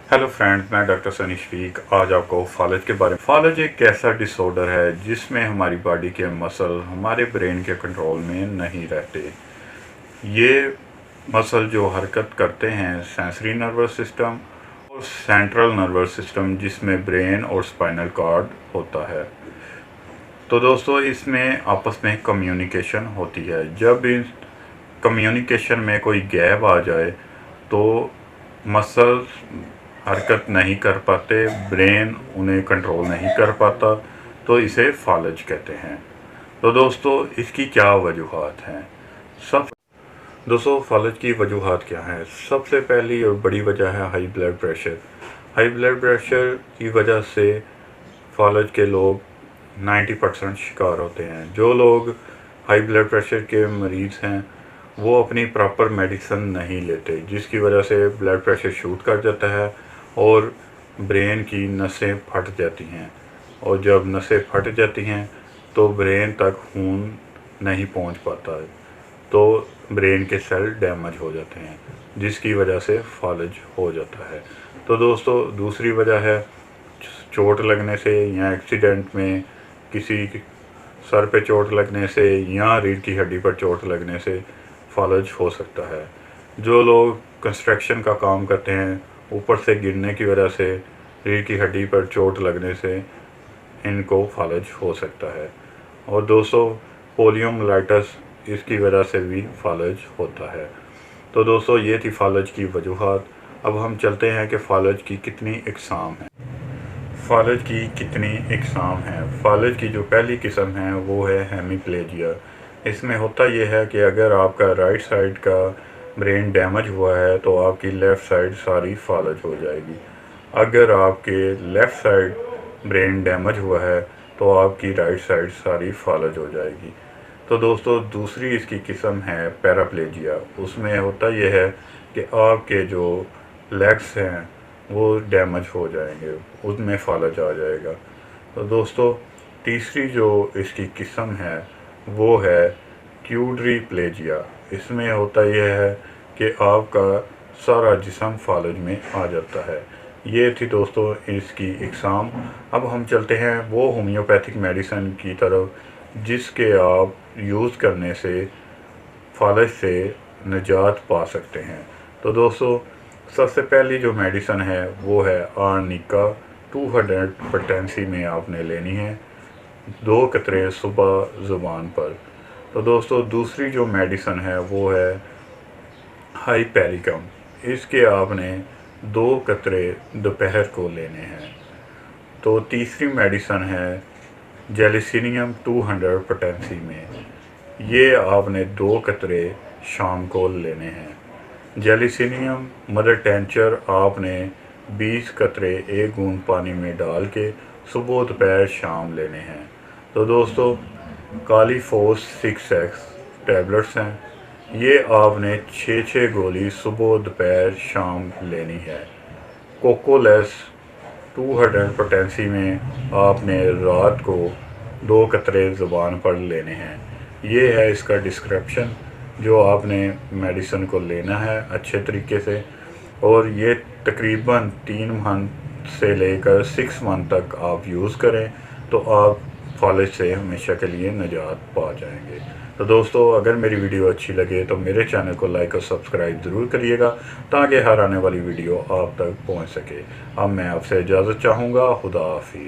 Hello friends, मैं doctor Sunny Shafiq आज आपको फालज के बारे में। फालज एक ऐसा डिसऑर्डर है जिसमें हमारी बॉडी के मसल हमारे ब्रेन के कंट्रोल में नहीं रहते। ये मसल जो हरकत करते हैं सेंसरी नर्वस सिस्टम और सेंट्रल नर्वस सिस्टम जिसमें ब्रेन और स्पाइनल कॉर्ड होता है। तो दोस्तों, इसमें आपस में कम्युनिकेशन होती है। जब इस कम्युनिकेशन में कोई गैप आ जाए तो मसल हरकत नहीं कर पाते, ब्रेन उन्हें कंट्रोल नहीं कर पाता, तो इसे फालज कहते हैं। तो दोस्तों, इसकी क्या वजूहात हैं? सब दोस्तों, फालज की वजूहात क्या हैं? सबसे पहली और बड़ी वजह है high blood pressure. High blood pressure की वजह से फालज के लोग 90% शिकार होते हैं। जो लोग हाई ब्लड प्रेशर के मरीज़ हैं वो अपनी प्रॉपर मेडिसिन नहीं लेते, जिसकी वजह से ब्लड प्रेशर शूट कर जाता है और ब्रेन की नसें फट जाती हैं। और जब नसें फट जाती हैं तो ब्रेन तक खून नहीं पहुंच पाता है, तो ब्रेन के सेल डैमेज हो जाते हैं, जिसकी वजह से फालज हो जाता है। तो दोस्तों, दूसरी वजह है चोट लगने से या एक्सीडेंट में किसी सर पे चोट लगने से या रीढ़ की हड्डी पर चोट लगने से फालज हो सकता है। जो लोग कंस्ट्रक्शन का काम करते हैं, ऊपर से गिरने की वजह से रीढ़ की हड्डी पर चोट लगने से इनको फालज हो सकता है। और दोस्तों, पोलियोमाइलिटिस इसकी वजह से भी फालज होता है। तो दोस्तों, ये थी फालज की वजूहात। अब हम चलते हैं कि फालज की कितनी इकसाम है। फालज की कितनी इकसाम है? फालज की जो पहली किस्म है वो है हेमीप्लेजिया। इसमें होता यह है कि अगर आपका राइट साइड का ब्रेन डैमेज हुआ है तो आपकी लेफ़्ट साइड सारी फालज हो जाएगी। अगर आपके लेफ़्ट साइड ब्रेन डैमेज हुआ है तो आपकी राइट साइड सारी फालज हो जाएगी। तो दोस्तों, दूसरी इसकी किस्म है पैराप्लेजिया। उसमें होता यह है कि आपके जो लेग्स हैं वो डैमेज हो जाएंगे, उसमें फालज आ जाएगा। तो दोस्तों, तीसरी जो इसकी किस्म है वो है क्वाड्रिप्लेजिया। इसमें होता यह है कि आपका सारा जिस्म फालज में आ जाता है। ये थी दोस्तों इसकी इकसाम। अब हम चलते हैं वो होम्योपैथिक मेडिसिन की तरफ जिसके आप यूज़ करने से फालज से निजात पा सकते हैं। तो दोस्तों, सबसे पहली जो मेडिसिन है वो है आर्निका। 200 पोटेंसी में आपने लेनी है, 2 कतरे सुबह ज़ुबान पर। तो दोस्तों, दूसरी जो मेडिसिन है वो है हाइपेरिकम। इसके आपने 2 कतरे दोपहर को लेने हैं। तो तीसरी मेडिसिन है जेलिसिनियम 200 पोटेंसी में। ये आपने 2 कतरे शाम को लेने हैं। जेलिसिनियम मदर टेंचर आपने 20 कतरे 1 बूंद पानी में डाल के सुबह दोपहर शाम लेने हैं। तो दोस्तों, कालीफोस 6X टैबलेट्स हैं। ये आपने 6 गोली सुबह दोपहर शाम लेनी है। कोकोलेस 200 पोटेंसी में आपने रात को 2 कतरे ज़ुबान पर लेने हैं। ये है इसका डिस्क्रिप्शन जो आपने मेडिसिन को लेना है अच्छे तरीके से। और ये तकरीबन 3 मंथ से लेकर 6 मंथ तक आप यूज़ करें तो आप फालज से हमेशा के लिए निजात पा जाएंगे। तो दोस्तों, अगर मेरी वीडियो अच्छी लगे तो मेरे चैनल को लाइक और सब्सक्राइब ज़रूर करिएगा ताकि हर आने वाली वीडियो आप तक पहुंच सके। अब मैं आपसे इजाज़त चाहूँगा। खुदा हाफिज़।